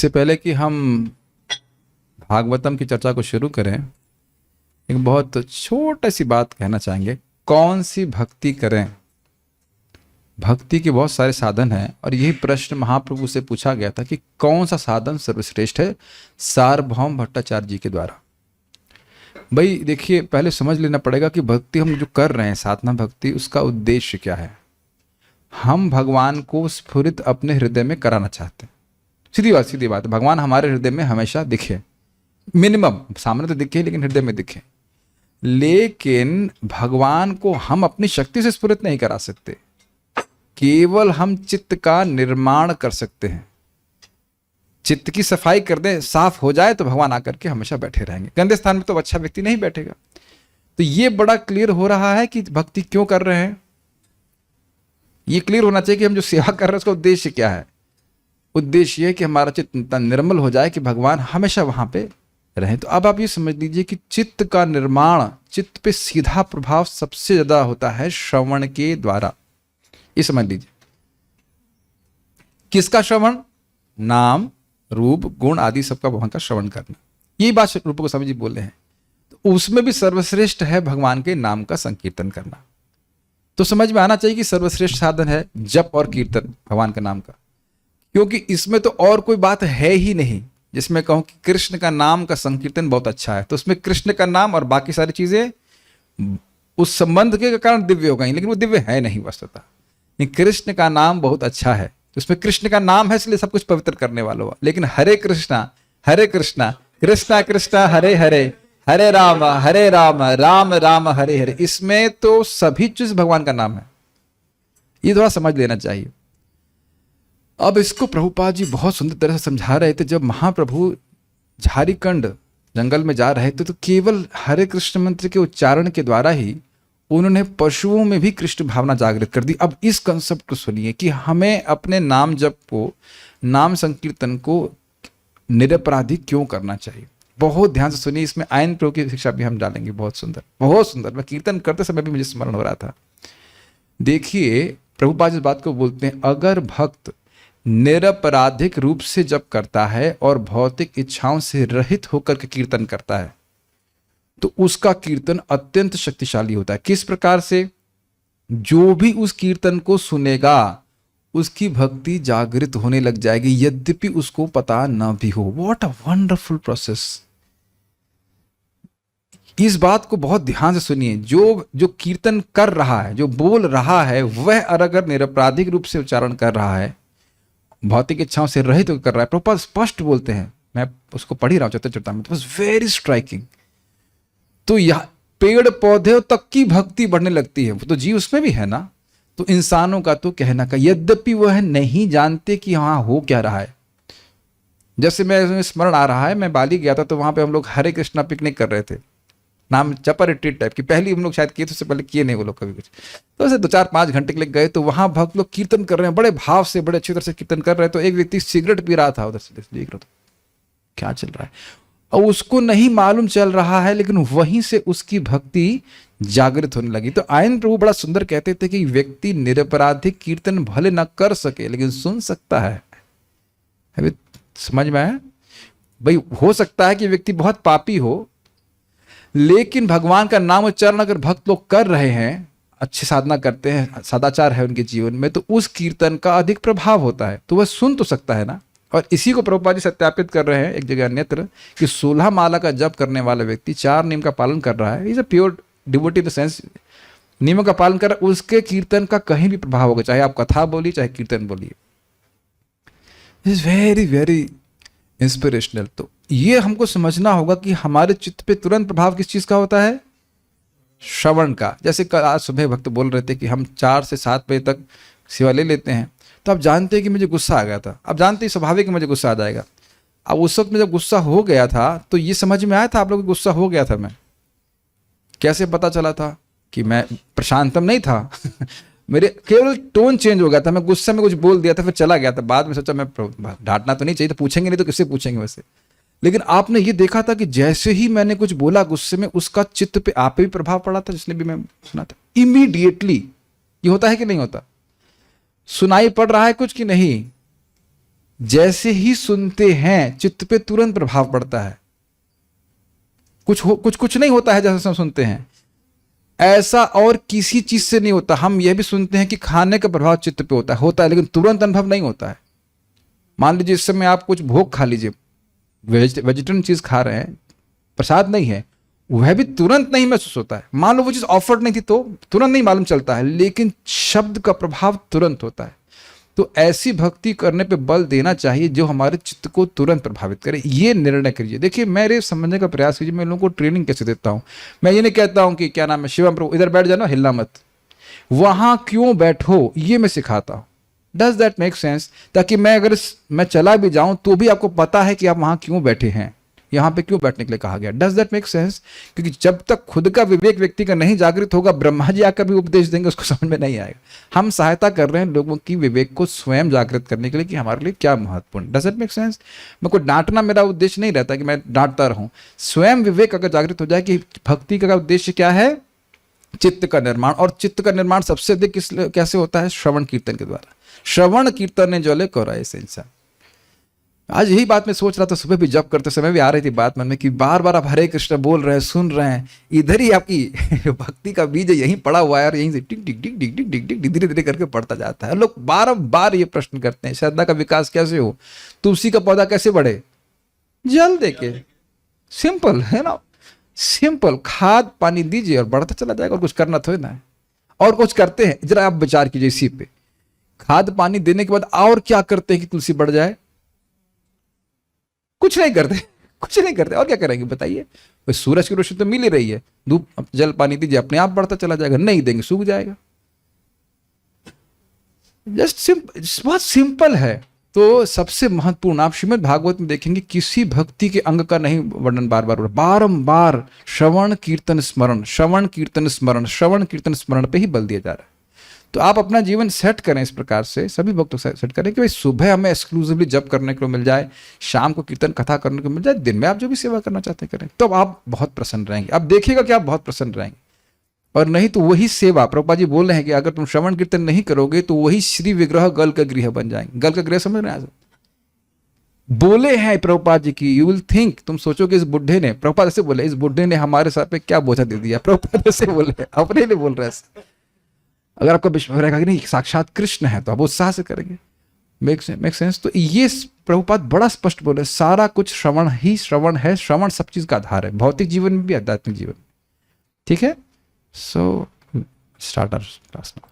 इससे पहले कि हम भागवतम की चर्चा को शुरू करें, एक बहुत छोटी सी बात कहना चाहेंगे। कौन सी भक्ति करें? भक्ति के बहुत सारे साधन हैं और यही प्रश्न महाप्रभु से पूछा गया था कि कौन सा साधन सर्वश्रेष्ठ है सार्वभौम भट्टाचार्य जी के द्वारा। भाई देखिए, पहले समझ लेना पड़ेगा कि भक्ति हम जो कर रहे हैं, साधना भक्ति, उसका उद्देश्य क्या है। हम भगवान को स्फुरित अपने हृदय में कराना चाहते हैं। सीधी बात है, भगवान हमारे हृदय में हमेशा दिखे, मिनिमम सामने तो दिखे लेकिन हृदय में दिखे। लेकिन भगवान को हम अपनी शक्ति से स्फुरित नहीं करा सकते, केवल हम चित्त का निर्माण कर सकते हैं। चित्त की सफाई कर दें, साफ हो जाए तो भगवान आकर के हमेशा बैठे रहेंगे। गंदे स्थान में तो अच्छा व्यक्ति नहीं बैठेगा। तो ये बड़ा क्लियर हो रहा है कि भक्ति क्यों कर रहे हैं। ये क्लियर होना चाहिए कि हम जो सेवा कर रहे हैं उसका उद्देश्य क्या है। उद्देश्य ये है कि हमारा चित्त निर्मल हो जाए, कि भगवान हमेशा वहां पे रहें। तो अब आप ये समझ लीजिए कि चित्त का निर्माण, चित्त पे सीधा प्रभाव सबसे ज्यादा होता है श्रवण के द्वारा। ये समझ लीजिए। किसका श्रवण? नाम, रूप, गुण आदि सबका भगवान का श्रवण करना। यही बात रूप गोस्वामी जी बोल रहे हैं। तो उसमें भी सर्वश्रेष्ठ है भगवान के नाम का संकीर्तन करना। तो समझ में आना चाहिए कि सर्वश्रेष्ठ साधन है जप और कीर्तन भगवान के नाम का, क्योंकि इसमें तो और कोई बात है ही नहीं। जिसमें कहूं कि कृष्ण का नाम का संकीर्तन बहुत अच्छा है, तो उसमें कृष्ण का नाम और बाकी सारी चीजें उस संबंध के कारण दिव्य हो गई, लेकिन वो दिव्य है नहीं वस्तुतः। कृष्ण का नाम बहुत अच्छा है, उसमें कृष्ण का नाम है इसलिए सब कुछ पवित्र करने वाला हुआ। लेकिन हरे कृष्णा कृष्णा कृष्णा हरे हरे, हरे राम राम राम हरे हरे, इसमें तो सभी चीज भगवान का नाम है। ये थोड़ा समझ लेना चाहिए। अब इसको प्रभुपाद जी बहुत सुंदर तरह से समझा रहे थे। जब महाप्रभु झारीखंड जंगल में जा रहे थे तो केवल हरे कृष्ण मंत्र के उच्चारण के द्वारा ही उन्होंने पशुओं में भी कृष्ण भावना जागृत कर दी। अब इस कंसेप्ट को सुनिए कि हमें अपने नाम जप को, नाम संकीर्तन को निरपराधी क्यों करना चाहिए। बहुत ध्यान से सुनिए, इसमें आयन प्रभु की शिक्षा भी हम डालेंगे। बहुत सुंदर, बहुत सुंदर। मैं कीर्तन करते समय भी मुझे स्मरण हो रहा था। देखिए, प्रभुपाद इस बात को बोलते हैं, अगर भक्त निरपराधिक रूप से जप करता है और भौतिक इच्छाओं से रहित होकर के कीर्तन करता है तो उसका कीर्तन अत्यंत शक्तिशाली होता है। किस प्रकार से? जो भी उस कीर्तन को सुनेगा उसकी भक्ति जागृत होने लग जाएगी, यद्यपि उसको पता न भी हो। What a wonderful process. इस बात को बहुत ध्यान से सुनिए। जो कीर्तन कर रहा है, जो बोल रहा है, वह अगर निरपराधिक रूप से उच्चारण कर रहा है, भौतिक इच्छाओं से रहित होकर कर रहा है। प्रभुपाद स्पष्ट बोलते हैं, मैं उसको पढ़ ही रहा हूं चतुर्चरितामृत, वाज वेरी स्ट्राइकिंग। तो यह पेड़ पौधे तक की भक्ति बढ़ने लगती है। वो तो जीव उसमें भी है ना। तो इंसानों का तो कहना का, यद्यपि वह नहीं जानते कि हाँ हो क्या रहा है। जैसे मैं स्मरण आ रहा है, मैं बाली गया था तो वहां पे हम लोग हरे कृष्णा पिकनिक कर रहे थे, नाम जपा रिट्रीट टाइप की। पहली हम लोग शायद किए थे, उससे पहले किए नहीं वो लोग कभी कुछ। तो ऐसे 2-4-5 घंटे के लिए गए तो वहां भक्त लोग कीर्तन कर रहे हैं, बड़े भाव से, बड़े अच्छी तरह से कीर्तन कर रहे हैं। तो एक व्यक्ति सिगरेट पी रहा था, उधर से देख रहा था क्या चल रहा है, और उसको नहीं मालूम चल रहा है, लेकिन वहीं से उसकी भक्ति जागृत होने लगी। तो आयन प्रभु बड़ा सुंदर कहते थे कि व्यक्ति निरपराधिक कीर्तन भले न कर सके लेकिन सुन सकता है। अभी समझ में आया? भाई हो सकता है कि व्यक्ति बहुत पापी हो, लेकिन भगवान का नाम उच्चारण अगर भक्त लोग कर रहे हैं, अच्छी साधना करते हैं, सदाचार है उनके जीवन में, तो उस कीर्तन का अधिक प्रभाव होता है। तो वह सुन तो सकता है ना। और इसी को प्रभुपाद जी सत्यापित कर रहे हैं एक जगह अन्यत्र कि 16 माला का जप करने वाला व्यक्ति 4 नियम का पालन कर रहा है, is a pure devotee in the sense, नियमों का पालन कर रहा है, उसके कीर्तन का कहीं भी प्रभाव होगा, चाहे आप कथा बोलिए चाहे कीर्तन बोलिए। Is very very inspirational. तो ये हमको समझना होगा कि हमारे चित्त पे तुरंत प्रभाव किस चीज का होता है? श्रवण का। जैसे कल आज सुबह भक्त बोल रहे थे कि हम 4 से 7 बजे तक सेवा ले लेते हैं, तो आप जानते हैं कि मुझे गुस्सा आ गया था। आप जानते हैं स्वाभाविक मुझे गुस्सा आ जाएगा। अब उस वक्त में जब गुस्सा हो गया था तो ये समझ में आया था आप लोग को गुस्सा हो गया था। मैं कैसे पता चला था कि मैं प्रशांतम नहीं था मेरे केवल टोन चेंज हो गया था, मैं गुस्से में कुछ बोल दिया था, फिर चला गया था। बाद में सोचा मैं डांटना तो नहीं चाहिए, तो पूछेंगे नहीं तो किससे पूछेंगे वैसे। लेकिन आपने ये देखा था कि जैसे ही मैंने कुछ बोला गुस्से में, उसका चित्त पे आप पे भी प्रभाव पड़ा था, जिसने भी मैं सुना था इमीडिएटली। ये होता है कि नहीं होता? सुनाई पड़ रहा है कुछ कि नहीं? जैसे ही सुनते हैं चित्त पे तुरंत प्रभाव पड़ता है। कुछ नहीं होता है जैसे हम सुनते हैं, ऐसा और किसी चीज से नहीं होता। हम यह भी सुनते हैं कि खाने का प्रभाव चित्त पे होता है, लेकिन तुरंत अनुभव नहीं होता है। मान लीजिए इस समय आप कुछ भोग खा लीजिए, वेजिटेरियन चीज खा रहे हैं, प्रसाद नहीं है, वह भी तुरंत नहीं महसूस होता है। मान लो वो चीज ऑफर्ड नहीं थी तो तुरंत नहीं मालूम चलता है, लेकिन शब्द का प्रभाव तुरंत होता है। तो ऐसी भक्ति करने पे बल देना चाहिए जो हमारे चित्त को तुरंत प्रभावित करे। ये निर्णय करिए। देखिए, मेरे समझने का प्रयास कीजिए, मैं लोगों को ट्रेनिंग कैसे देता हूं। मैं ये नहीं कहता हूं कि क्या नाम है शिवम प्रभु इधर बैठ जाना, हिलना मत, वहां क्यों बैठो, ये मैं सिखाता हूं। Does that make sense? ताकि मैं चला भी जाऊं तो भी आपको पता है कि आप वहां क्यों बैठे हैं, यहां पे क्यों बैठने के लिए कहा गया। Does that make sense? क्योंकि जब तक खुद का विवेक व्यक्ति का नहीं जागृत होगा, ब्रह्मा जी आकर भी उपदेश देंगे उसको समझ में नहीं आएगा। हम सहायता कर रहे हैं लोगों की विवेक को स्वयं जागृत करने के लिए कि हमारे लिए क्या महत्वपूर्ण। Does that make sense? मैं को डांटना मेरा उद्देश्य नहीं रहता कि मैं डांटता रहूं। स्वयं विवेक अगर जागृत हो जाए कि भक्ति का उद्देश्य क्या है, चित्त का निर्माण, और चित्त का निर्माण सबसे अधिक कैसे होता है, श्रवण कीर्तन के द्वारा। श्रवण कीर्तन ने जले कोरा ऐसे इंसान। आज यही बात मैं सोच रहा था, सुबह भी जब करते समय भी आ रही थी बात मन में कि बार बार आप हरे कृष्ण बोल रहे हैं, सुन रहे हैं, इधर ही आपकी भक्ति का बीज यहीं पड़ा हुआ है और यहीं से टिक टिक टिक टिक टिक टिक टिक धीरे धीरे करके पड़ता जाता है। लोग बार ये प्रश्न करते हैं, श्रद्धा का विकास कैसे हो, तुलसी का पौधा कैसे बढ़े, जल देके। सिंपल है ना, सिंपल, खाद पानी दीजिए और बढ़ता चला जाएगा, और कुछ करना थोड़ी ना है। और कुछ करते हैं, जरा आप विचार कीजिए इसी पे, खाद पानी देने के बाद और क्या करते हैं कि तुलसी बढ़ जाए? कुछ नहीं करते, कुछ नहीं करते, और क्या करेंगे बताइए? सूरज की रोशनी तो मिल ही रही है, धूप जल पानी दीजिए, अपने आप बढ़ता चला जाएगा। नहीं देंगे सूख जाएगा। बहुत सिंपल है। तो सबसे महत्वपूर्ण, आप श्रीमद् भागवत में देखेंगे किसी भक्ति के अंग का नहीं वर्णन बार बार, बारंबार श्रवण कीर्तन स्मरण, श्रवण कीर्तन स्मरण, श्रवण कीर्तन स्मरण पे ही बल दिया जा रहा है। तो आप अपना जीवन सेट करें इस प्रकार से, सभी भक्तों से सेट करें कि भाई सुबह हमें एक्सक्लूसिवली जप करने को मिल जाए, शाम को कीर्तन कथा करने को मिल जाए, दिन में आप जो भी सेवा करना चाहते हैं करें, तो आप बहुत प्रसन्न रहेंगे। आप देखिएगा कि आप बहुत प्रसन्न रहेंगे। और नहीं तो वही सेवा, प्रभुपाद जी बोल रहे हैं कि अगर तुम श्रवण कीर्तन नहीं करोगे तो वही श्री विग्रह गल का गृह बन जाएंगे। गल का गृह समझ रहे हैं? बोले हैं प्रभुपाद जी की, यू विल थिंक, तुम सोचोगे इस बुढ़े ने, प्रभुपाद ऐसे बोले, इस बुढ़े ने हमारे सर पे क्या बोझा दे दिया। प्रभुपाद ऐसे बोले, अपने लिए बोल रहे हैं। अगर आपको विश्वास रहेगा कि नहीं साक्षात कृष्ण है तो आप उत्साह से करेंगे। Make sense? तो ये प्रभुपाद बड़ा स्पष्ट बोले, सारा कुछ श्रवण ही श्रवण है, श्रवण सब चीज का आधार है, भौतिक जीवन में भी आध्यात्मिक जीवन। ठीक है? So start our class now.